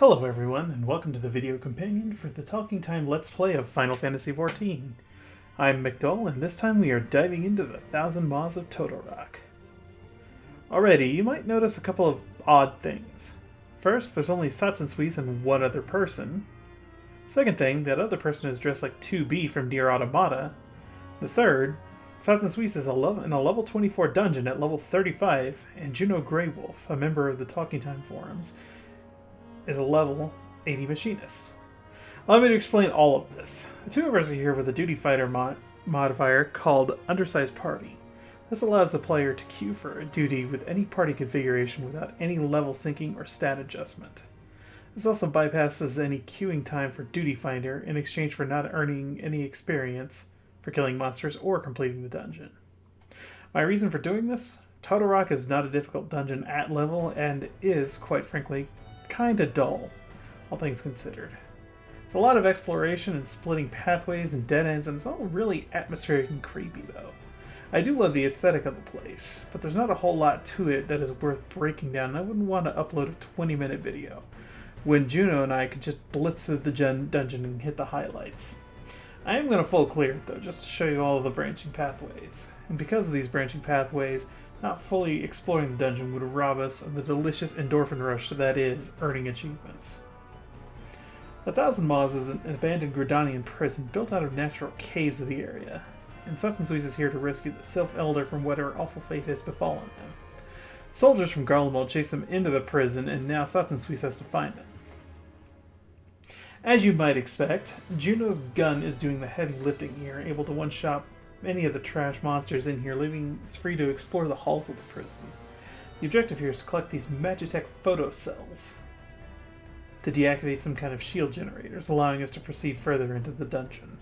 Hello everyone, and welcome to the video companion for the Talking Time Let's Play of Final Fantasy XIV. I'm McDull, and this time we are diving into the Thousand Maws of Totorock. Already, you might notice a couple of odd things. First, there's only Satsunsui and one other person. Second thing, that other person is dressed like 2B from Dear Automata. The third, Satsunsui is in a level 24 dungeon at level 35, and Juno Greywolf, a member of the Talking Time forums, is a level 80 machinist. Allow me to explain all of this. The two of us are here with a duty fighter modifier called Undersized Party. This allows the player to queue for a duty with any party configuration without any level syncing or stat adjustment. This also bypasses any queuing time for Duty Finder in exchange for not earning any experience for killing monsters or completing the dungeon. My reason for doing this? Totorock is not a difficult dungeon at level and is, quite frankly, kinda dull, all things considered. There's a lot of exploration and splitting pathways and dead ends, and it's all really atmospheric and creepy though. I do love the aesthetic of the place, but there's not a whole lot to it that is worth breaking down, and I wouldn't want to upload a 20-minute video when Juno and I could just blitz through the dungeon and hit the highlights. I am going to full clear it though, just to show you all of the branching pathways. And because of these branching pathways, not fully exploring the dungeon would rob us of the delicious endorphin rush that is earning achievements. The Thousand Maws is an abandoned Gridanian prison built out of natural caves of the area, and Satsunsui is here to rescue the Sylph Elder from whatever awful fate has befallen him. Soldiers from Garlemald chase them into the prison, and now Satsunsui has to find them. As you might expect, Juno's gun is doing the heavy lifting here, able to one-shot many of the trash monsters in here, leaving us free to explore the halls of the prison. The objective here is to collect these Magitech photocells to deactivate some kind of shield generators, allowing us to proceed further into the dungeon.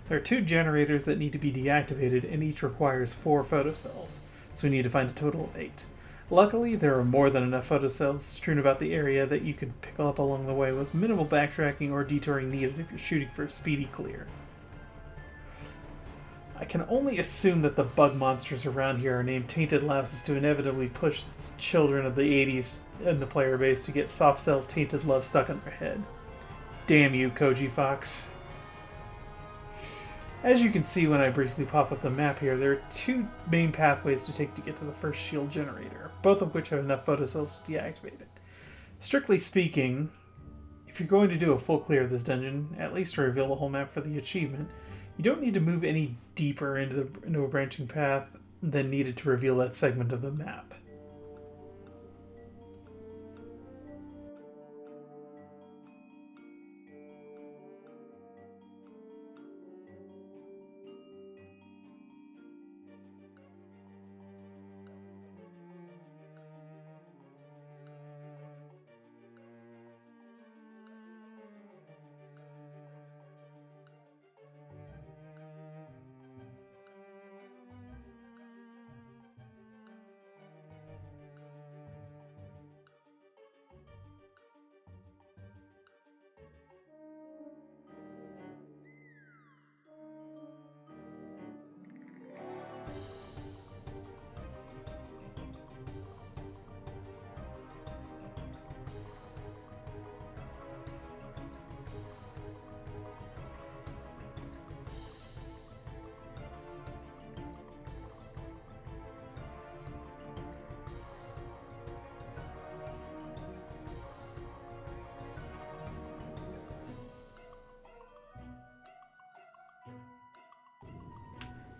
There are 2 generators that need to be deactivated, and each requires 4 photocells, so we need to find a total of 8. Luckily, there are more than enough photocells strewn about the area that you can pick up along the way with minimal backtracking or detouring needed if you're shooting for a speedy clear. I can only assume that the bug monsters around here are named Tainted Lasses to inevitably push the children of the 80s in the player base to get Soft Cell's tainted love stuck in their head. Damn you, Koji Fox. As you can see when I briefly pop up the map here, there are 2 main pathways to take to get to the first shield generator, both of which have enough photocells to deactivate it. Strictly speaking, if you're going to do a full clear of this dungeon, at least to reveal the whole map for the achievement, you don't need to move any deeper into a branching path than needed to reveal that segment of the map.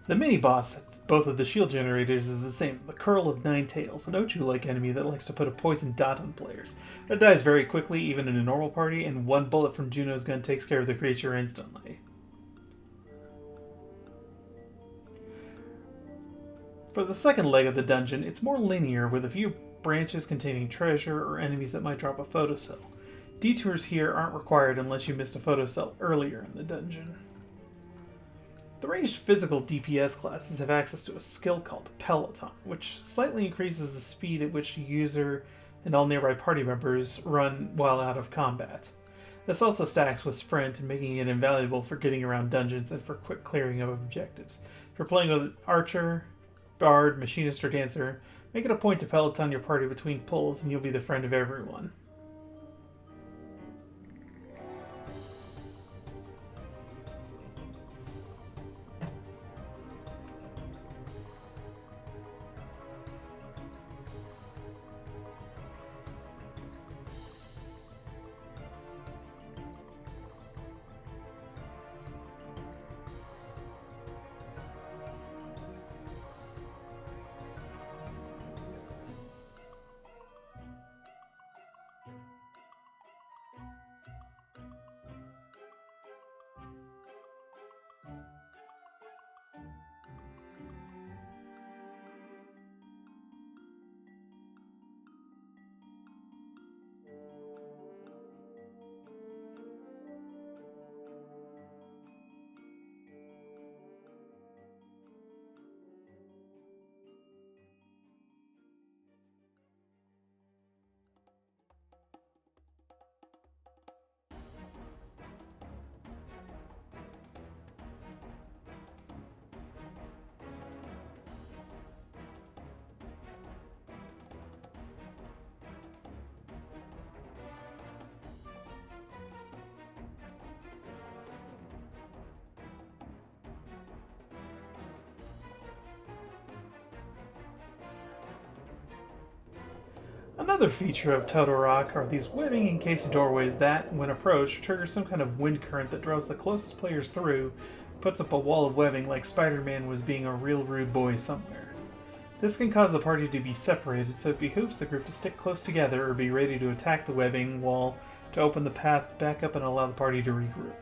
The mini-boss of both of the shield generators is the same, the Curl of Nine Tails, an Ochu-like enemy that likes to put a poison dot on players. It dies very quickly, even in a normal party, and 1 bullet from Juno's gun takes care of the creature instantly. For the second leg of the dungeon, it's more linear, with a few branches containing treasure or enemies that might drop a photocell. Detours here aren't required unless you missed a photocell earlier in the dungeon. The ranged physical DPS classes have access to a skill called Peloton, which slightly increases the speed at which the user and all nearby party members run while out of combat. This also stacks with Sprint, making it invaluable for getting around dungeons and for quick clearing of objectives. If you're playing with Archer, Bard, Machinist, or Dancer, make it a point to Peloton your party between pulls and you'll be the friend of everyone. Another feature of Totorock are these webbing encased doorways that, when approached, trigger some kind of wind current that draws the closest players through, puts up a wall of webbing like Spider-Man was being a real rude boy somewhere. This can cause the party to be separated, so it behooves the group to stick close together or be ready to attack the webbing wall to open the path back up and allow the party to regroup.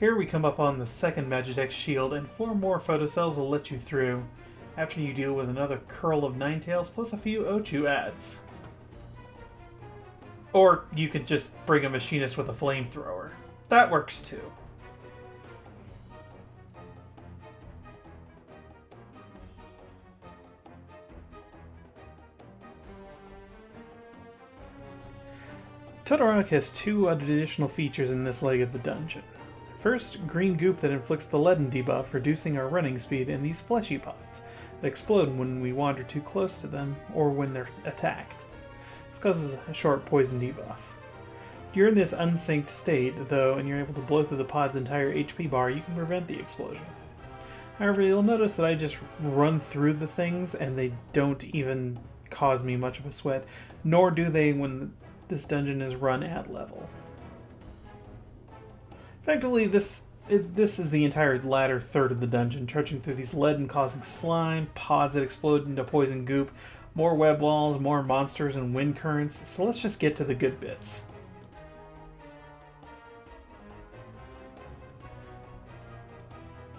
Here we come up on the second Magitech shield, and 4 more photocells will let you through, after you deal with another curl of Ninetales plus a few Ochu ads. Or you could just bring a machinist with a flamethrower. That works too. Totorock has 2 additional features in this leg of the dungeon. First, green goop that inflicts the leaden debuff, reducing our running speed, and these fleshy pods that explode when we wander too close to them or when they're attacked. This causes a short poison debuff. You're in this unsynced state, though, and you're able to blow through the pod's entire HP bar, you can prevent the explosion. However, you'll notice that I just run through the things and they don't even cause me much of a sweat, nor do they when this dungeon is run at level. Effectively, this is the entire latter third of the dungeon, trudging through these leaden causing slime, pods that explode into poison goop, more web walls, more monsters, and wind currents, so let's just get to the good bits.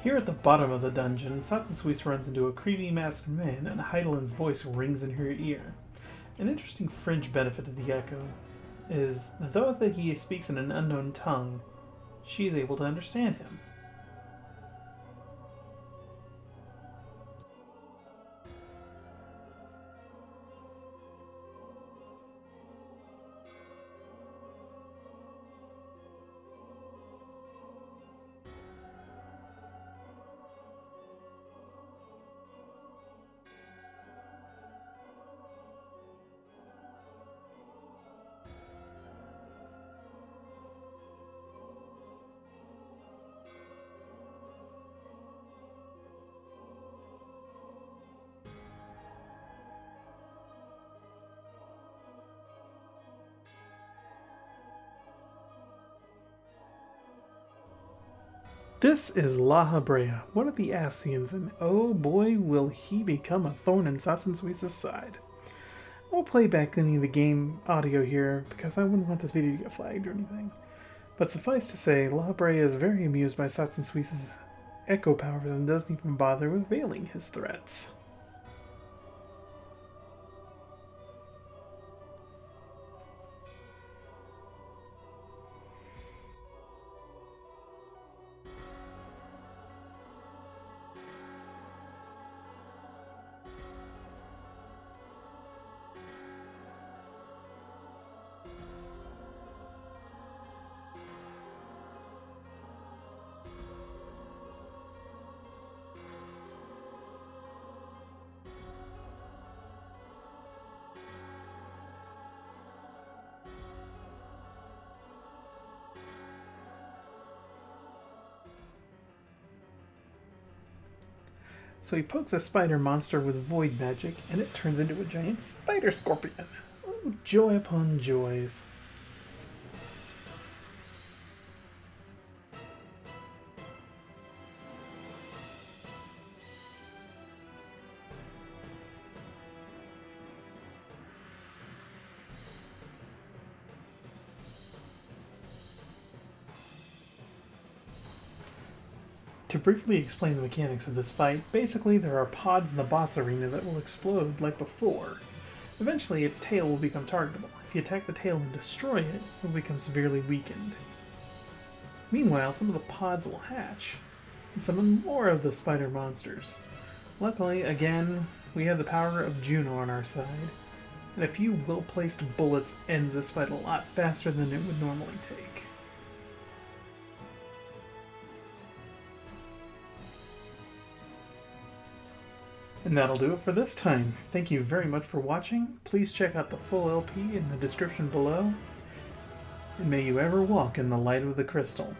Here at the bottom of the dungeon, Satsusuise runs into a creepy masked man, and Heidelin's voice rings in her ear. An interesting fringe benefit of the Echo is, though that he speaks in an unknown tongue, she is able to understand him. This is Lahabrea, one of the Ascians, and oh boy will he become a thorn in Satsusuise's side. I won't play back any of the game audio here because I wouldn't want this video to get flagged or anything. But suffice to say, Lahabrea is very amused by Satsusuise's echo powers and doesn't even bother with veiling his threats. So he pokes a spider monster with void magic, and it turns into a giant spider scorpion. Oh, joy upon joys. To briefly explain the mechanics of this fight, basically there are pods in the boss arena that will explode like before. Eventually its tail will become targetable. If you attack the tail and destroy it, it will become severely weakened. Meanwhile, some of the pods will hatch, and summon more of the spider monsters. Luckily, again, we have the power of Juno on our side, and a few well-placed bullets ends this fight a lot faster than it would normally take. And that'll do it for this time. Thank you very much for watching. Please check out the full LP in the description below. And may you ever walk in the light of the crystal.